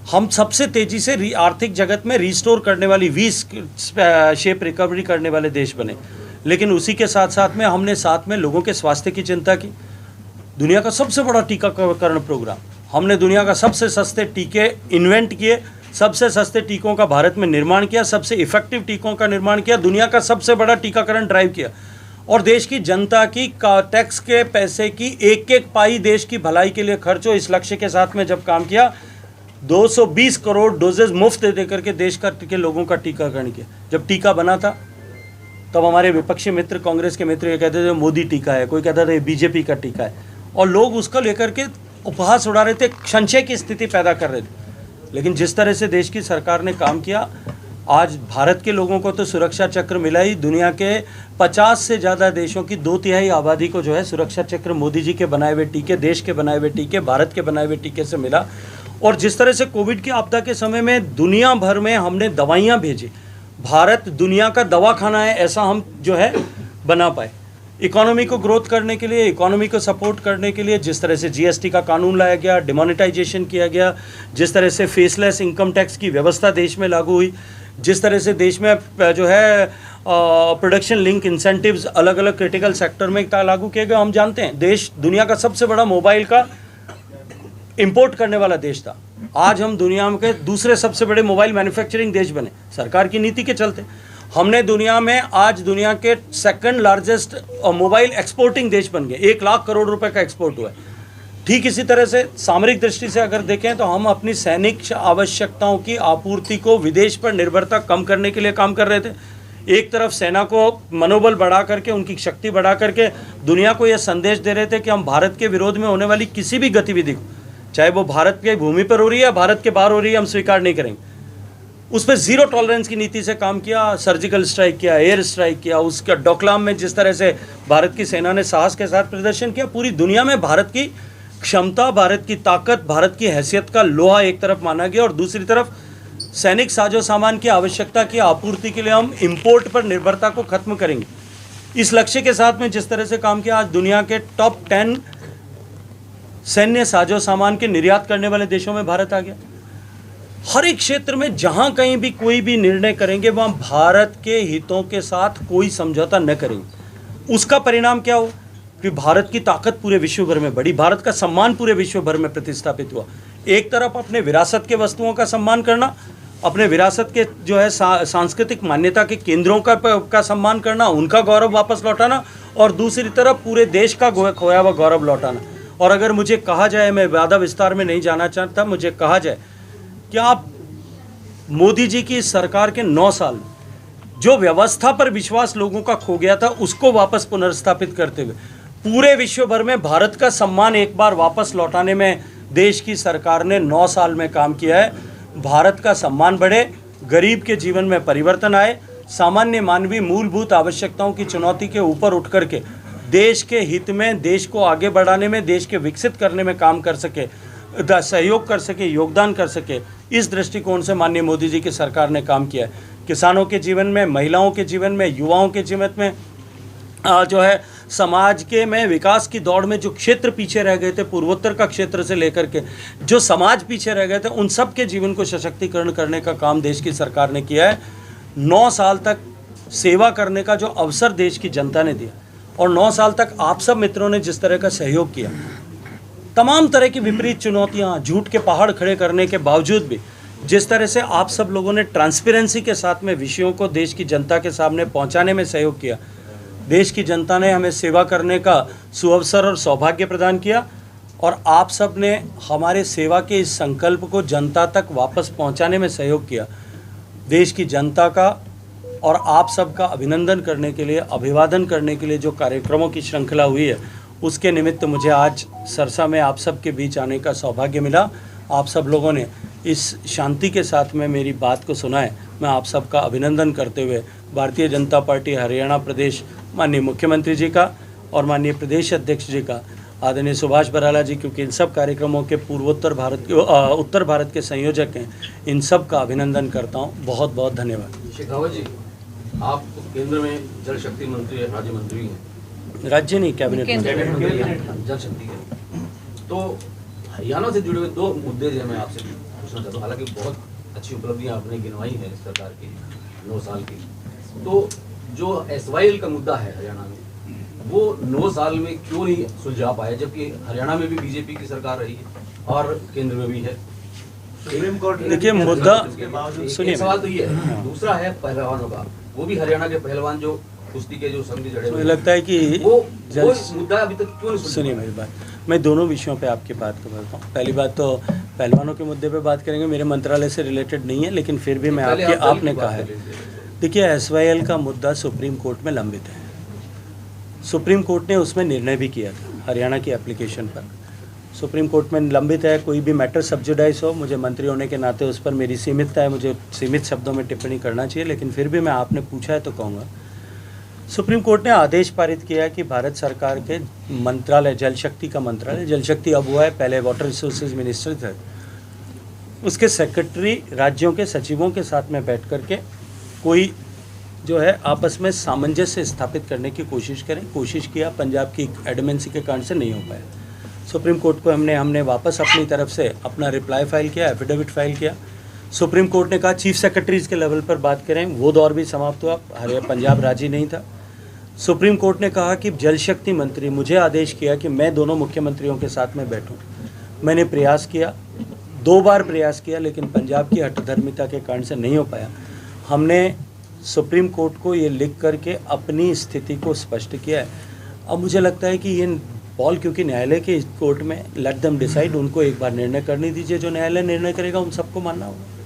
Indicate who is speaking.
Speaker 1: हम सबसे तेज़ी से आर्थिक जगत में रिस्टोर करने वाली वी शेप रिकवरी करने वाले देश बने। लेकिन उसी के साथ साथ में हमने साथ में लोगों के स्वास्थ्य की चिंता की। दुनिया का सबसे बड़ा टीकाकरण प्रोग्राम, हमने दुनिया का सबसे सस्ते टीके इन्वेंट किए, सबसे सस्ते टीकों का भारत में निर्माण किया, सबसे इफेक्टिव टीकों का निर्माण किया, दुनिया का सबसे बड़ा टीकाकरण ड्राइव किया और देश की जनता की टैक्स के पैसे की एक एक पाई देश की भलाई के लिए खर्च हो, इस लक्ष्य के साथ में जब काम किया 220 करोड़ डोजेज मुफ्त दे देकर के देश के लोगों का टीकाकरण किया। जब टीका बना था तब हमारे विपक्षी मित्र, कांग्रेस के मित्र ये कहते थे मोदी टीका है, कोई कहता था बीजेपी का टीका है, और लोग उसका लेकर के उपहास उड़ा रहे थे, संशय की स्थिति पैदा कर रहे थे। लेकिन जिस तरह से देश की सरकार ने काम किया, आज भारत के लोगों को तो सुरक्षा चक्र मिला ही, दुनिया के 50 से ज़्यादा देशों की 2/3 आबादी को जो है सुरक्षा चक्र मोदी जी के बनाए हुए टीके, देश के बनाए हुए टीके, भारत के बनाए हुए टीके से मिला। और जिस तरह से कोविड की आपदा के समय में दुनिया भर में हमने दवाइयाँ भेजी, भारत दुनिया का दवाखाना है ऐसा हम जो है बना पाए। इकोनॉमी को ग्रोथ करने के लिए, इकोनॉमी को सपोर्ट करने के लिए जिस तरह से जीएसटी का कानून लाया गया, डिमोनेटाइजेशन किया गया, जिस तरह से फेसलेस इनकम टैक्स की व्यवस्था देश में लागू हुई, जिस तरह से देश में जो है प्रोडक्शन लिंक इंसेंटिव्स अलग अलग क्रिटिकल सेक्टर में लागू किए गए। हम जानते हैं देश दुनिया का सबसे बड़ा मोबाइल का इंपोर्ट करने वाला देश था, आज हम दुनिया के दूसरे सबसे बड़े मोबाइल मैन्युफैक्चरिंग देश बने सरकार की नीति के चलते। हमने दुनिया में आज दुनिया के सेकंड लार्जेस्ट मोबाइल एक्सपोर्टिंग देश बन गए, 1 लाख करोड़ रुपए का एक्सपोर्ट हुआ है। ठीक इसी तरह से सामरिक दृष्टि से अगर देखें तो हम अपनी सैनिक आवश्यकताओं की आपूर्ति को, विदेश पर निर्भरता कम करने के लिए काम कर रहे थे। एक तरफ सेना को मनोबल बढ़ा करके, उनकी शक्ति बढ़ा करके दुनिया को यह संदेश दे रहे थे कि हम भारत के विरोध में होने वाली किसी भी गतिविधि को, चाहे वो भारत की भूमि पर हो रही है या भारत के बाहर हो रही है, हम स्वीकार नहीं करेंगे। उस पर जीरो टॉलरेंस की नीति से काम किया, सर्जिकल स्ट्राइक किया, एयर स्ट्राइक किया, उसका डोकलाम में जिस तरह से भारत की सेना ने साहस के साथ प्रदर्शन किया, पूरी दुनिया में भारत की क्षमता, भारत की ताकत, भारत की हैसियत का लोहा एक तरफ माना गया और दूसरी तरफ सैनिक साजो सामान की आवश्यकता की आपूर्ति के लिए हम इंपोर्ट पर निर्भरता को खत्म करेंगे। इस लक्ष्य के साथ में जिस तरह से काम किया, आज दुनिया के टॉप 10 सैन्य साजो सामान के निर्यात करने वाले देशों में भारत आ गया। हर एक क्षेत्र में जहां कहीं भी कोई भी निर्णय करेंगे वहां भारत के हितों के साथ कोई समझौता न करेंगे। उसका परिणाम क्या हो कि भारत की ताकत पूरे विश्व भर में बढ़ी, भारत का सम्मान पूरे विश्व भर में प्रतिस्थापित हुआ। एक तरफ अपने विरासत के वस्तुओं का सम्मान करना, अपने विरासत के जो है सांस्कृतिक मान्यता के केंद्रों का सम्मान करना, उनका गौरव वापस लौटाना, और दूसरी तरफ पूरे देश का खोया हुआ गौरव लौटाना। और अगर मुझे कहा जाए, मैं ज़्यादा विस्तार में नहीं जाना चाहता, मुझे कहा जाए कि आप मोदी जी की सरकार के 9 साल में जो व्यवस्था पर विश्वास लोगों का खो गया था उसको वापस पुनर्स्थापित करते हुए पूरे विश्व भर में भारत का सम्मान एक बार वापस लौटाने में देश की सरकार ने 9 साल में काम किया है। भारत का सम्मान बढ़े, गरीब के जीवन में परिवर्तन आए, सामान्य मानवीय मूलभूत आवश्यकताओं की चुनौती के ऊपर उठ करके देश के हित में, देश को आगे बढ़ाने में, देश के विकसित करने में काम कर सके, सहयोग कर सके, योगदान कर सके, इस दृष्टिकोण से माननीय मोदी जी की सरकार ने काम किया है। किसानों के जीवन में, महिलाओं के जीवन में, युवाओं के जीवन में जो है समाज के में विकास की दौड़ में जो क्षेत्र पीछे रह गए थे, पूर्वोत्तर का क्षेत्र से लेकर के जो समाज पीछे रह गए थे, उन सब के जीवन को सशक्तिकरण करने का काम देश की सरकार ने किया है। 9 साल तक सेवा करने का जो अवसर देश की जनता ने दिया और 9 साल तक आप सब मित्रों ने जिस तरह का सहयोग किया, तमाम तरह की विपरीत चुनौतियां, झूठ के पहाड़ खड़े करने के बावजूद भी जिस तरह से आप सब लोगों ने ट्रांसपेरेंसी के साथ में विषयों को देश की जनता के सामने पहुंचाने में सहयोग किया, देश की जनता ने हमें सेवा करने का सुअवसर और सौभाग्य प्रदान किया और आप सब ने हमारे सेवा के इस संकल्प को जनता तक वापस पहुंचाने में सहयोग किया। देश की जनता का और आप सब का अभिनंदन करने के लिए, अभिवादन करने के लिए जो कार्यक्रमों की श्रृंखला हुई है, उसके निमित्त मुझे आज सरसा में आप सब के बीच आने का सौभाग्य मिला। आप सब लोगों ने इस शांति के साथ में मेरी बात को सुना है। मैं आप सब का अभिनंदन करते हुए भारतीय जनता पार्टी हरियाणा प्रदेश माननीय मुख्यमंत्री जी का और माननीय प्रदेश अध्यक्ष जी का, आदरणीय सुभाष बराला जी, क्योंकि इन सब कार्यक्रमों के पूर्वोत्तर भारत के उत्तर भारत के संयोजक हैं, इन सब का अभिनंदन करता हूँ। बहुत बहुत धन्यवाद।
Speaker 2: शेखावत जी, आप केंद्र में जल शक्ति मंत्री, राज्य मंत्री हैं,
Speaker 1: राज्य नहीं कैबिनेट
Speaker 2: मंत्री जल शक्ति के। तो हरियाणा से जुड़े हुए 2 मुद्दे जो मैं आपसे पूछना चाहता हूँ, हालांकि बहुत अच्छी उपलब्धियां आपने गिनवाई हैं सरकार की 9 साल की। तो जो SYL का मुद्दा है हरियाणा में, वो 9 साल में क्यों नहीं सुलझा पाया, जबकि हरियाणा में भी बीजेपी की सरकार रही है और केंद्र में भी है।
Speaker 3: सुप्रीम कोर्ट ने
Speaker 1: देखिए मुद्दा सुनिए,
Speaker 2: एक सवाल तो ये है, दूसरा है पहलवानों का, वो भी हरियाणा के पहलवान जो कुश्ती के जो संघ जड़े
Speaker 1: मुझे लगता है कि
Speaker 2: वो
Speaker 1: जल
Speaker 2: मुद्दा अभी तक क्यों नहीं
Speaker 1: सुनिए मेरी बात, मैं दोनों विषयों पे आपकी बात को बोलता हूँ। पहली बात तो पहलवानों के मुद्दे पे बात करेंगे, मेरे मंत्रालय से रिलेटेड नहीं है, लेकिन फिर भी मैं आपने कहा है। देखिए SYL का मुद्दा सुप्रीम कोर्ट में लंबित है। सुप्रीम कोर्ट ने उसमें निर्णय भी किया था हरियाणा की एप्लीकेशन पर। सुप्रीम कोर्ट में लंबित है, कोई भी मैटर सब्जुडाइज हो, मुझे मंत्री होने के नाते उस पर मेरी सीमितता है, मुझे सीमित शब्दों में टिप्पणी करना चाहिए, लेकिन फिर भी मैं आपने पूछा है तो कहूँगा। सुप्रीम कोर्ट ने आदेश पारित किया कि भारत सरकार के मंत्रालय, जल शक्ति का मंत्रालय, जल शक्ति अब हुआ है, पहले वाटर रिसोर्सेज मिनिस्टर थे, उसके सेक्रेटरी राज्यों के सचिवों के साथ में बैठ करके कोई जो है आपस में सामंजस्य स्थापित करने की कोशिश करें। कोशिश किया, पंजाब की एडमेंसी के कारण से नहीं हो पाया। सुप्रीम कोर्ट को हमने वापस अपनी तरफ से अपना रिप्लाई फाइल किया, एफिडेविट फाइल किया। सुप्रीम कोर्ट ने कहा चीफ सेक्रेटरीज के लेवल पर बात करें, वो दौर भी समाप्त हुआ, पंजाब राजी नहीं था। सुप्रीम कोर्ट ने कहा कि जल शक्ति मंत्री, मुझे आदेश किया कि मैं दोनों मुख्यमंत्रियों के साथ में बैठूं। मैंने प्रयास किया, 2 बार प्रयास किया, लेकिन पंजाब की हठधर्मिता के कारण से नहीं हो पाया। हमने सुप्रीम कोर्ट को ये लिख करके अपनी स्थिति को स्पष्ट किया है। अब मुझे लगता है कि ये बॉल क्योंकि न्यायालय के कोर्ट में, लेट देम डिसाइड, उनको एक बार निर्णय करने दीजिए, जो न्यायालय निर्णय करेगा उन सबको मानना होगा।